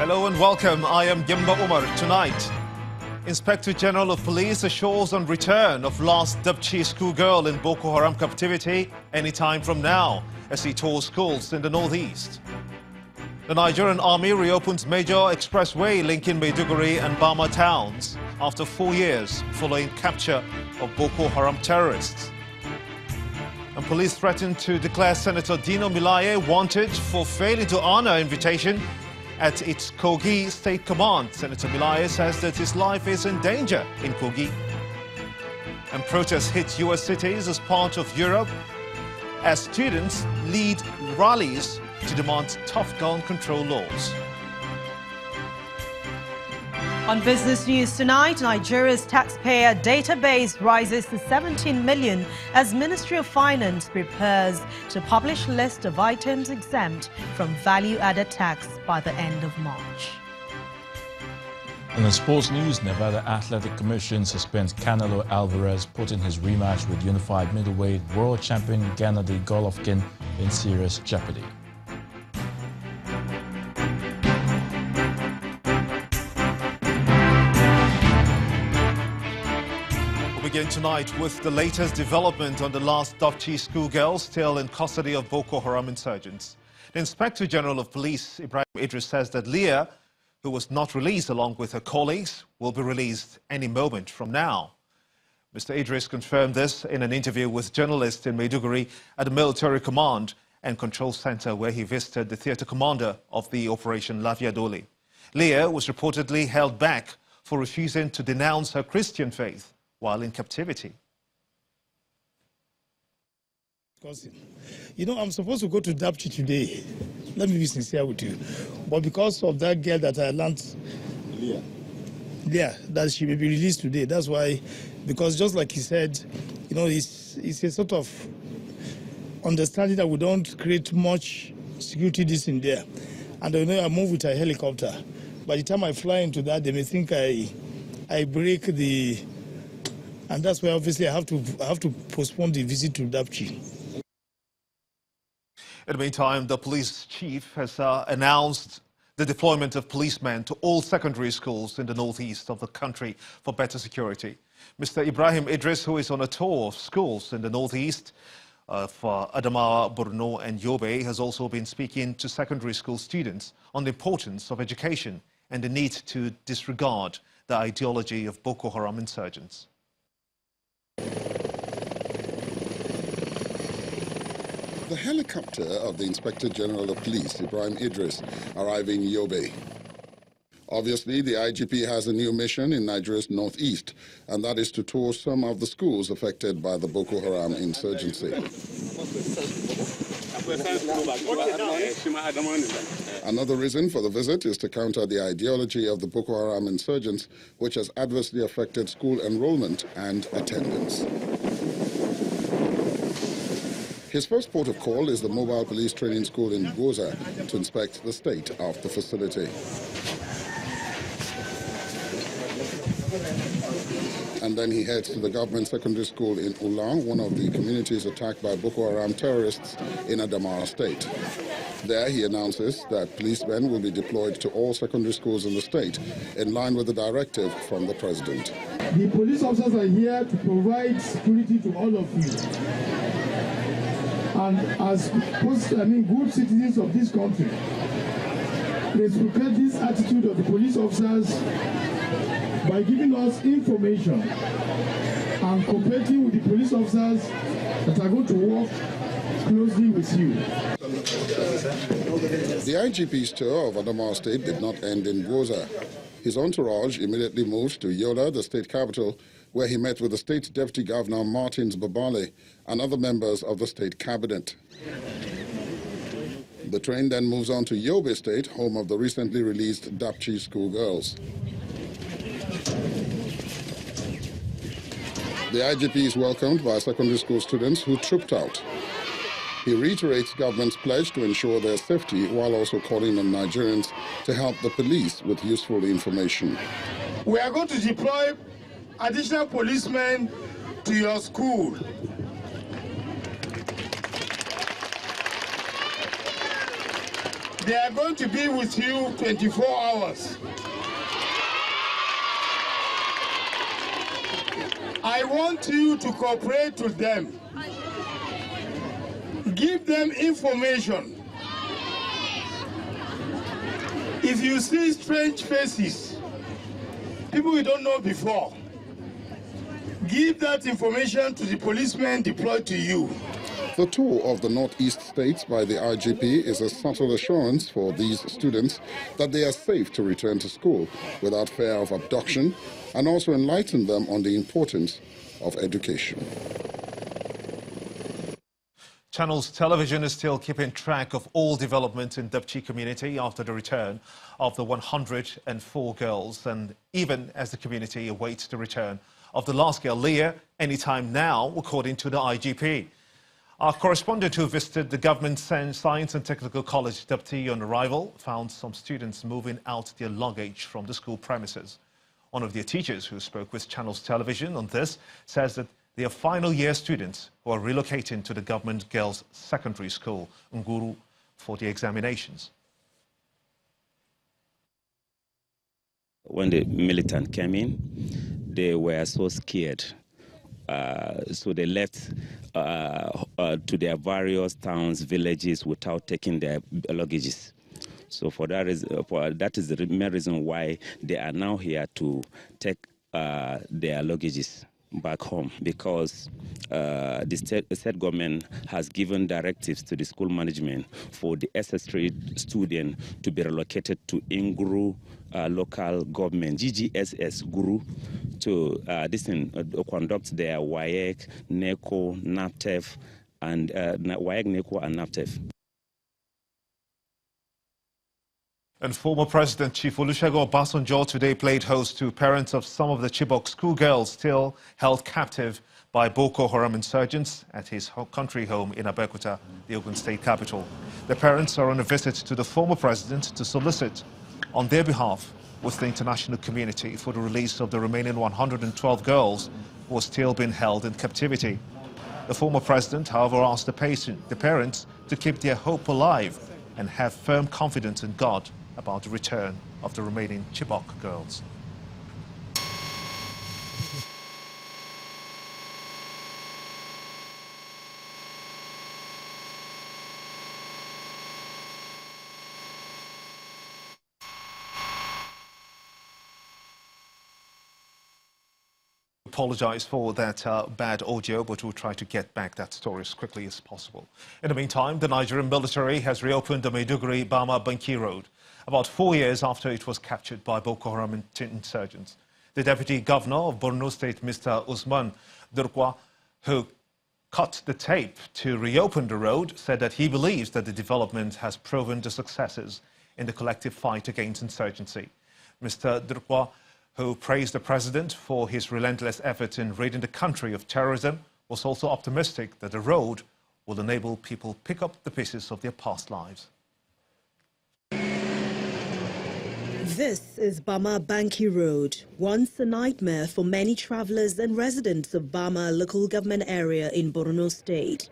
Hello and welcome. I am Gimba Umar. Tonight, Inspector General of Police assures on return of lost Dapchi schoolgirl in Boko Haram captivity anytime from now as he tours schools in the northeast. The Nigerian army reopens major expressway linking Maiduguri and Bama towns after 4 years following capture of Boko Haram terrorists. And police threatened to declare Senator Dino Melaye wanted for failing to honor invitation at its Kogi State Command. Senator Melaye says that his life is in danger in Kogi. And protests hit US cities as part of Europe as students lead rallies to demand tough gun control laws. On business news tonight, Nigeria's taxpayer database rises to 17 million as Ministry of Finance prepares to publish list of items exempt from value-added tax by the end of March. And in sports news, Nevada Athletic Commission suspends Canelo Alvarez, putting his rematch with unified middleweight world champion Gennady Golovkin in serious jeopardy. Begin tonight with the latest development on the last Dapchi schoolgirl still in custody of Boko Haram insurgents. The Inspector General of Police, Ibrahim Idris, says that Leah, who was not released along with her colleagues, will be released any moment from now. Mr. Idris confirmed this in an interview with journalists in Maiduguri at the Military Command and Control Center, where he visited the theater commander of the Operation Lafiadoli. Leah was reportedly held back for refusing to denounce her Christian faith while in captivity. You know, I'm supposed to go to Dapchi today. Let me be sincere with you. But because of that girl that I learned, that she may be released today. That's why, because just like he said, you know, it's a sort of understanding that we don't create much security this in there. And you know, I move with a helicopter. By the time I fly into that, they may think I break the... And that's why obviously I have to postpone the visit to Dapchi. In the meantime, the police chief has announced the deployment of policemen to all secondary schools in the northeast of the country for better security. Mr. Ibrahim Idris, who is on a tour of schools in the northeast for Adamawa, Borno and Yobe, has also been speaking to secondary school students on the importance of education and the need to disregard the ideology of Boko Haram insurgents. The helicopter of the Inspector General of Police, Ibrahim Idris, arriving in Yobe. Obviously, the IGP has a new mission in Nigeria's northeast, and that is to tour some of the schools affected by the Boko Haram insurgency. Another reason for the visit is to counter the ideology of the Boko Haram insurgents, which has adversely affected school enrollment and attendance. His first port of call is the Mobile Police Training School in Goza to inspect the state of the facility. And then he heads to the government secondary school in Ulang, one of the communities attacked by Boko Haram terrorists in Adamawa State. There he announces that policemen will be deployed to all secondary schools in the state, in line with the directive from the president. The police officers are here to provide security to all of you. And as good citizens of this country, reciprocate this attitude of the police officers by giving us information and cooperating with the police officers that are going to work closely with you. The IGP's tour of Adamawa State did not end in Goza. His entourage immediately moved to Yola, the state capital, where he met with the state deputy governor Martins Babale and other members of the state cabinet. The train then moves on to Yobe State, home of the recently released Dapchi schoolgirls. The IGP is welcomed by secondary school students who trooped out. He reiterates government's pledge to ensure their safety while also calling on Nigerians to help the police with useful information. We are going to deploy additional policemen to your school. They are going to be with you 24 hours. I want you to cooperate with them. Give them information. If you see strange faces, people you don't know before, give that information to the policemen deployed to you. The tour of the northeast states by the IGP is a subtle assurance for these students that they are safe to return to school without fear of abduction, and also enlighten them on the importance of education. Channels Television is still keeping track of all developments in Dapchi community after the return of the 104 girls, and even as the community awaits the return of the last girl, Leah, anytime now, according to the IGP. Our correspondent who visited the Government Science and Technical College Dapchi on arrival found some students moving out their luggage from the school premises. One of their teachers who spoke with Channels Television on this says that they are final year students who are relocating to the Government Girls Secondary School, Nguru, for the examinations. When the militant came in, they were so scared. So they left to their various towns, villages without taking their luggages. So that is the main reason why they are now here to take their luggages back home, because the state government has given directives to the school management for the SS3 student to be relocated to Nguru local government, GGSS Guru, to conduct their WAEC, NECO, NAPTEF, and WAEC, NECO, and NAPTEF. And former President Chief Olusegun Obasanjo today played host to parents of some of the Chibok schoolgirls still held captive by Boko Haram insurgents at his country home in Abeokuta, the Ogun State capital. The parents are on a visit to the former president to solicit on their behalf with the international community for the release of the remaining 112 girls who are still being held in captivity. The former president, however, asked the parents to keep their hope alive and have firm confidence in God about the return of the remaining Chibok girls. Apologize for that bad audio, but we'll try to get back that story as quickly as possible. In the meantime, the Nigerian military has reopened the Maiduguri-Bama-Banki road about 4 years after it was captured by Boko Haram insurgents. The Deputy Governor of Borno State, Mr. Usman Durkwa, who cut the tape to reopen the road, said that he believes that the development has proven the successes in the collective fight against insurgency. Mr. Durkwa, who praised the president for his relentless efforts in ridding the country of terrorism, was also optimistic that the road will enable people pick up the pieces of their past lives. This is Bama-Banki Road, once a nightmare for many travelers and residents of Bama local government area in Borno State.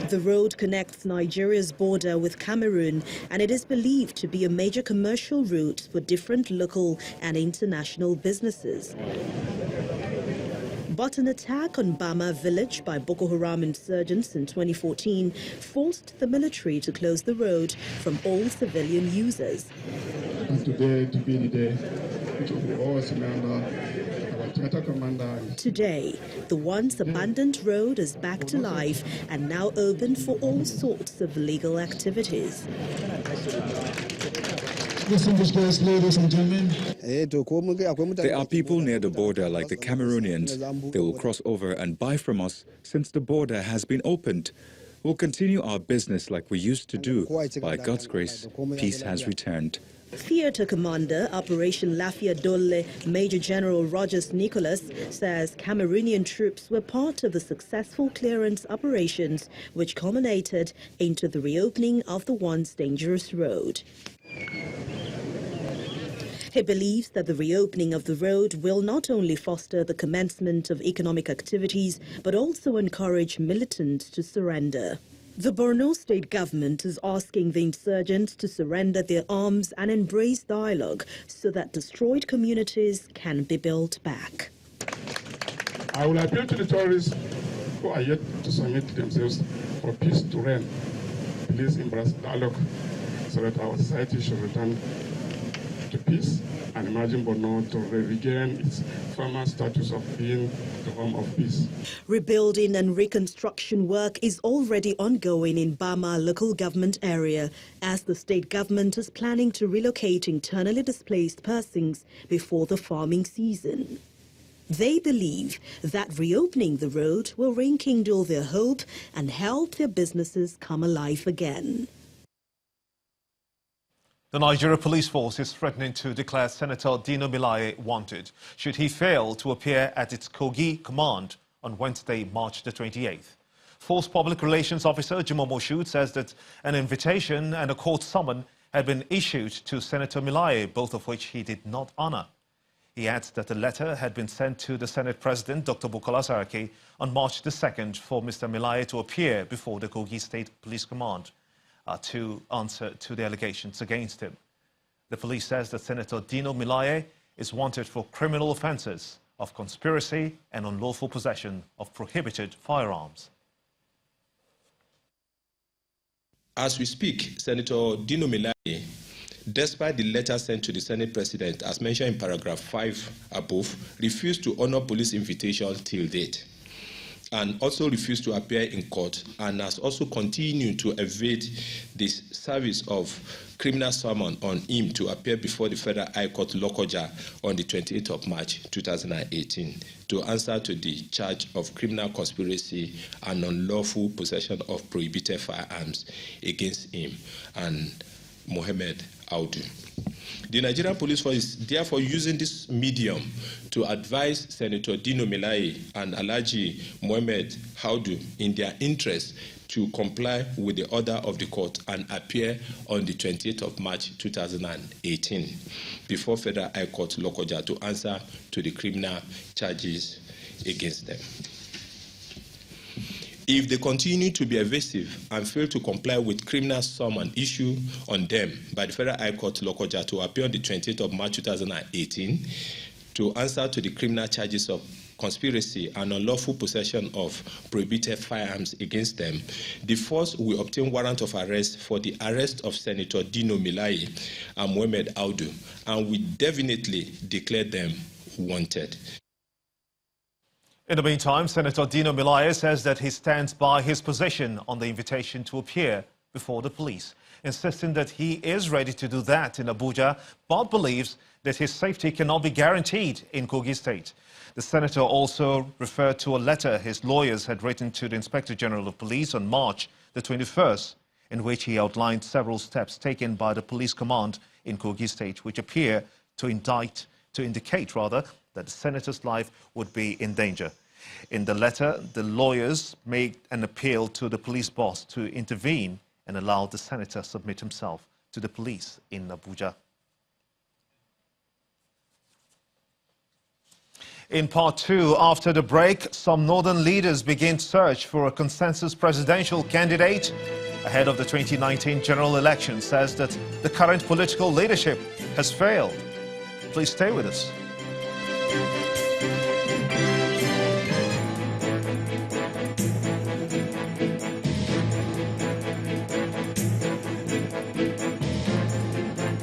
The road connects Nigeria's border with Cameroon, and it is believed to be a major commercial route for different local and international businesses. But an attack on Bama village by Boko Haram insurgents in 2014 forced the military to close the road from all civilian users. And today to be the day, it will be always remember. Today, the once abandoned road is back to life and now open for all sorts of legal activities. Distinguished ladies and gentlemen, there are people near the border like the Cameroonians. They will cross over and buy from us since the border has been opened. We'll continue our business like we used to do. By God's grace, peace has returned. Theatre Commander Operation Lafia Dole Major General Rogers Nicholas says Cameroonian troops were part of the successful clearance operations which culminated into the reopening of the once dangerous road. He believes that the reopening of the road will not only foster the commencement of economic activities but also encourage militants to surrender. The Borno state government is asking the insurgents to surrender their arms and embrace dialogue so that destroyed communities can be built back. I will appeal to the terrorists who are yet to submit themselves for peace to reign. Please embrace dialogue so that our society should return to peace and imagine Borno to regain its former status of being the home of peace. Rebuilding and reconstruction work is already ongoing in Bama local government area as the state government is planning to relocate internally displaced persons before the farming season. They believe that reopening the road will rekindle their hope and help their businesses come alive again. The Nigeria Police Force is threatening to declare Senator Dino Melaye wanted should he fail to appear at its Kogi command on Wednesday, March the 28th. Force Public Relations Officer Jimo Moshood says that an invitation and a court summon had been issued to Senator Melaye, both of which he did not honor. He adds that a letter had been sent to the Senate President, Dr. Bukola Saraki, on March the 2nd for Mr. Melaye to appear before the Kogi State Police Command to answer to the allegations against him. The police says that Senator Dino Melaye is wanted for criminal offences of conspiracy and unlawful possession of prohibited firearms. As we speak, Senator Dino Melaye, despite the letter sent to the Senate President, as mentioned in paragraph 5 above, refused to honor police invitation till date, and also refused to appear in court, and has also continued to evade this service of criminal summon on him to appear before the Federal High Court Lokoja on the 28th of March 2018 to answer to the charge of criminal conspiracy and unlawful possession of prohibited firearms against him and Mohammed Audu. The Nigerian Police Force is therefore using this medium to advise Senator Dino Melaye and Alhaji Mohammed Audu in their interest to comply with the order of the court and appear on the 28th of March 2018 before Federal High Court Lokoja to answer to the criminal charges against them. If they continue to be evasive and fail to comply with criminal summon issued on them by the Federal High Court Lokoja to appear on the 28th of March 2018 to answer to the criminal charges of conspiracy and unlawful possession of prohibited firearms against them, the force will obtain warrant of arrest for the arrest of Senator Dino Melaye and Mohammed Audu and will definitely declare them wanted. In the meantime, Senator Dino Melaye says that he stands by his position on the invitation to appear before the police, insisting that he is ready to do that in Abuja, but believes that his safety cannot be guaranteed in Kogi State. The senator also referred to a letter his lawyers had written to the Inspector General of Police on March the 21st, in which he outlined several steps taken by the police command in Kogi State, which appear to indicate that the senator's life would be in danger. In the letter, the lawyers made an appeal to the police boss to intervene and allow the senator submit himself to the police in Abuja. In part two, after the break, some northern leaders begin search for a consensus presidential candidate ahead of the 2019 general election, says that the current political leadership has failed. Please stay with us.